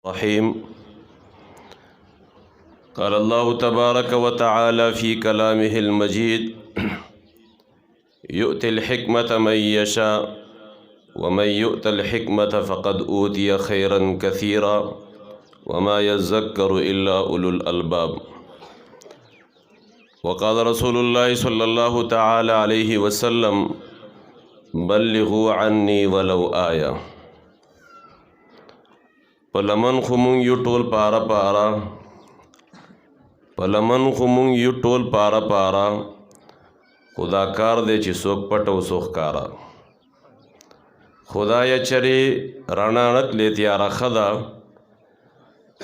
رحيم. قال الله تبارك وتعالى في كلامه المجيد: يؤتي الحكمة من يشاء ومن يؤت الحكمة فقد أوتي خيرا كثيرا وما يذكر إلا أولو الألباب. وقال رسول الله صلى الله تعالى عليه وسلم: بلغوا عني ولو آية. پلمن خمون یو ټول پارا پارا خدا کار دے چې څوک پټ او څوک ښکارا. خدای چرې رڼا نکلې تیاره ښه ده،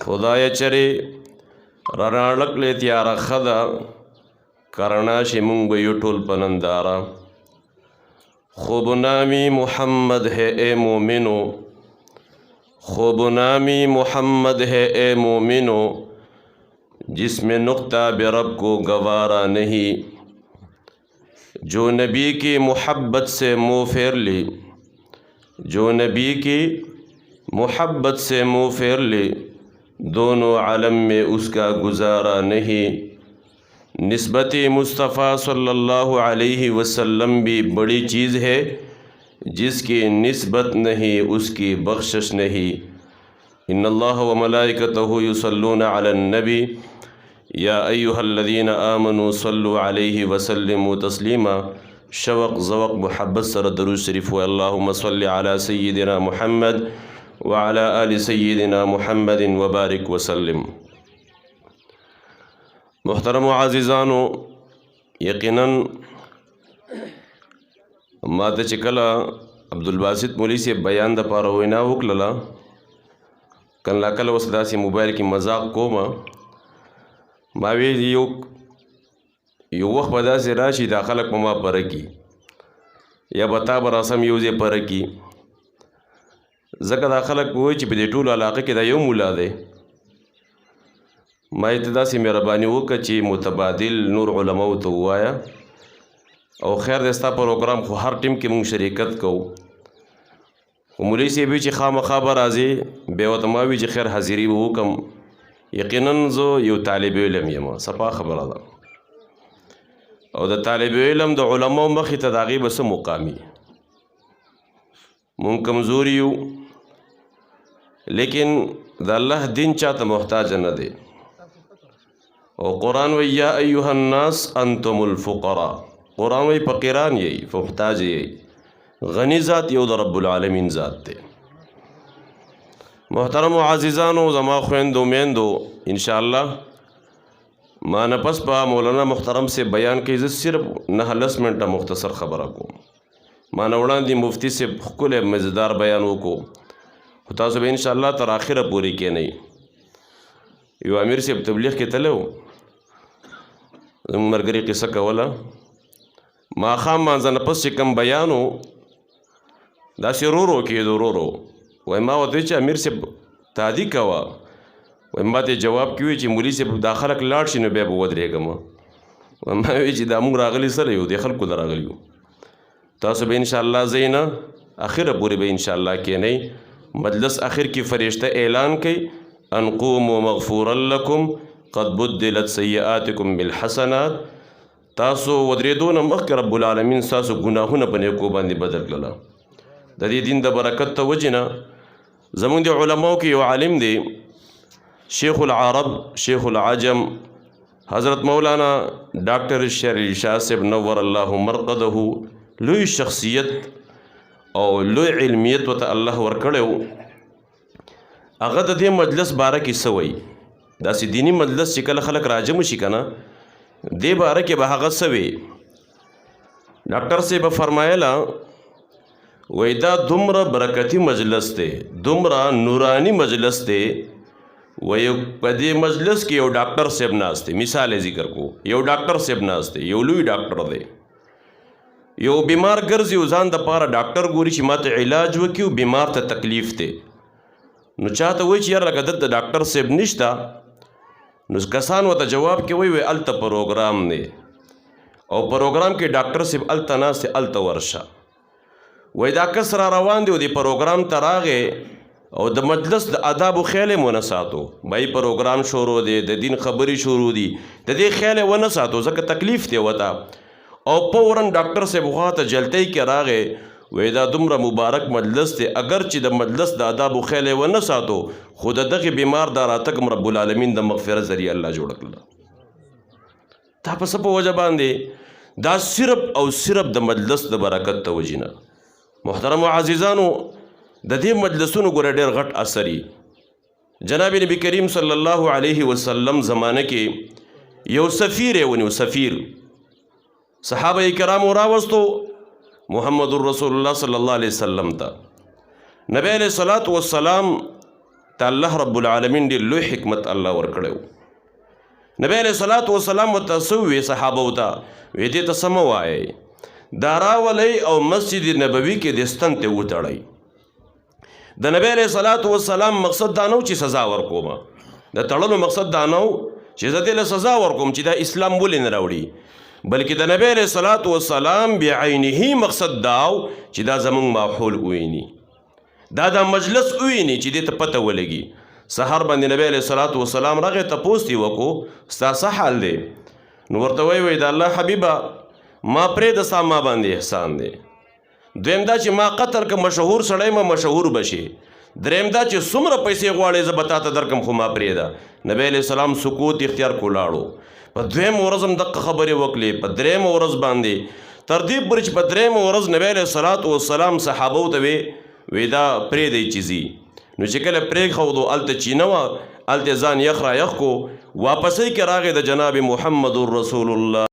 خدای چرې رڼا نکلې تیاره ښه ده، که رڼا شي مونږ به یو ټول په ننداره. خوب نامی محمد ہے اے مومنو، خوب نامی محمد ہے اے مومنو، جس میں نقطہ بے رب کو گوارا نہیں. جو نبی کی محبت سے منہ پھیر لی، جو نبی کی محبت سے منہ پھیر لی، دونوں عالم میں اس کا گزارا نہیں. نسبت مصطفیٰ صلی اللہ علیہ وسلم بھی بڑی چیز ہے، جس کی نسبت نہیں اس کی بخشش نہیں. ان اللہ و ملائکتہ یصلون علی النبی یا ایہا الذین آمنوا صلوا علیہ وسلموا تسلیما. شوق ذوق محبت سر درود شریف و اللہم صل علی سیدنا محمد وعلی آل سیدنا محمد وبارک وسلم. محترم و عزیزانو، یقیناً ما ته چې کله عبدالباسط مولوي صاحب بیان دپاره وینا وکړله، کله کله اوس داسې موبایل کې مذاق کومه، ما ویل یو وخت به داسې راشي دا خلک په ما پره کي یا به تا به راسم یو ځای پره کي، ځکه دا خلک به وایي چې په دې ټولو علاقه کې دا یو مولا دی. ما یې ته داسې مهرباني وکړه چې متبادل نور علماو ته ووایه، او خیر دی ستا پروګرام خو هر ټیم کې مونږ شریکت کوو، خو مولوي صاحب وي چې خامخا به راځې، بیا ورته ما وي چې خیر حاضري به وکړم. یقیناً زه یو طالب علم یم، صفا خبره ده، او د طالب علم د علماو مخې ته د هغې به څه مقامي. مونږ کمزوري یو، لیکن د الله دین چاته محتاج نه دی. او قرآن وی یا ایها الناس انتم الفقراء، قرآن وی فقیران یی، محتاج یی. غنی ذات یو د رب العالمین ذات دی. محترم و عزیزانو، زما خویندو میندو، انشاءاللہ ما نه پس په مولانا محترم سے بیان کې زه صرف 9-10 منټه مختصر خبره کوم. ما نه وړاندې مفتی صاحب ښکلی مزیدار بیان وکړو، خو تاسو به انشاءالله تر آخره پورې کینئ. یو امیر صاحب تبلیغ کې تللی و، زموږ ملګري قصه کوله، ماښام مانځه نه پس چې کوم بیان و داسې ورو کېدو، ورو وایي ما ورته وایي چې امیر صاحب تعدي کوه، وایي ما ته جواب کې وایي چې مولي صاحب دا خلک لاړ شي نو بیا به ودرېږم. وایي ما وایي چې دا موږ راغلي سره یو، دې خلکو ته راغلي یو. تاسو به انشاءالله ځئ نه، اخره پورې به انشاءالله کینئ. مجلس اخر کې فرشته اعلان کوي: ان قوموا مغفورا لکم قد بدلت سیئاتکم بالحسنات. تاسو ودرېدو نه مخکې رب العالمین ستاسو ګناهونه په نیکو باندې بدل کړله. د دې دین د برکت ته وجې نه زمونږ د علماو کې یو عالم دی، شیخ العرب شیخ العجم، حضرت مولانا ډاکټر شیر علي شاه صاحب نور الله مرقده. لوی شخصیت او لوی علمیت ورته الله ورکړی و. هغه د دې مجلس باره کې څه وایي، داسې دیني مجلس چې کله خلک راجم شي که نه، دې باره کې به هغه څه وی. ډاکټر صاحب فرمایله وایي دا دومره برکتي مجلس دی، دومره نورانی مجلس دی. وایي په دې مجلس کې یو ډاکټر صاحب ناست دی، مثال یې ذکر کو، یو ډاکټر صاحب ناست دی، یو لوی ډاکټر دی. یو بیمار ګرځي او ځان دپاره ډاکټر ګوري چې ما ته علاج وکړي، او بیمار ته تکلیف دی. نو چاته وایي چې یاره لکه دلته ډاکټر صاحب نشته، نو کسان ورته جواب کې وایي هلته پروګرام دی، او پروګرام کې ډاکټر صاحب هلته ناست دی، هلته ورشه. وایي دا کس را روان دی او دې پروګرام ته راغی، او د مجلس د آداب خیال ونه ساتو. بای پروګرام شروع دی، د دین خبرې شروع دي، د دې خیال ونه ساتو ځکه تکلیف دی وته. او فوراً ډاکټر صاحب خواته جلتۍ کې راغی وی دا دومره مبارک مجلس دی، اگر چې د مجلس د آدابو خیال ونه ساتو خو د دغې بیمار دا راتګ رب العالمین د مغفرت ذریعه الله جوړ کړله. دا په څه په وجه باندې؟ دا صرف او صرف د مجلس د برکت د وجې نه. محترم عزیزانو د دې مجلسونو ګوره ډېر غټ اثري. جناب نبی کریم صلی الله علیه وسلم زمانه کې یو سفیر یې ونیو، سفیر. صحابه کرامو راوستو محمد رسول الله صلی الله علیه وسلم ته. نبی علیه الصلاۃ والسلام ته الله رب العالمین ډېر لوی حکمت الله ورکړی. نبی علیه الصلاۃ والسلام ورته څه وویل صحابو ته؟ وی دې ته څه مه وایئ، دا راولئ او مسجد نبوي کې د ستن ته وتړئ. د نبی علیه الصلاۃ والسلام مقصد دا نه و چې سزا ورکوم، د تړلو مقصد دا نه و چې زه دې له سزا ورکوم چې دا اسلام ولې نه راوړي، بلکې د نبی علیه الصلاۃ والسلام بعینه مقصد دا و چې دا زمونږ ماحول وویني، دا مجلس وویني چې دې ته پته ولګي. سحر باندې نبی علیه الصلاۃ والسلام راغی، تپوس یې وکړو ستا څه حال دی؟ نو ورته وایي د الله حبیبه ما پرېږده، ستا ما باندې احسان دی. دویم دا چې ما قتل که مشهور سړی ما مشهور بشي. دریم دا چې څومره پیسې غواړې زه به تا ته درکم خو ما پرېږده. نبی علیه السلام سکوت اختیار کو لاړو. په دویم ورځ هم دغه خبرې وکړې، په درېیمه ورځ باندې تر دې پورې چې په درېیمه ورځ نبی علیه الصلاۃ والسلام صحابو ته وی دا پرېږدئ چې ځي. نو چې کله پرېښودو هلته چینه وه، هلته ځان یخ را یخ کو، واپسۍ کې راغی د جناب محمد رسول الله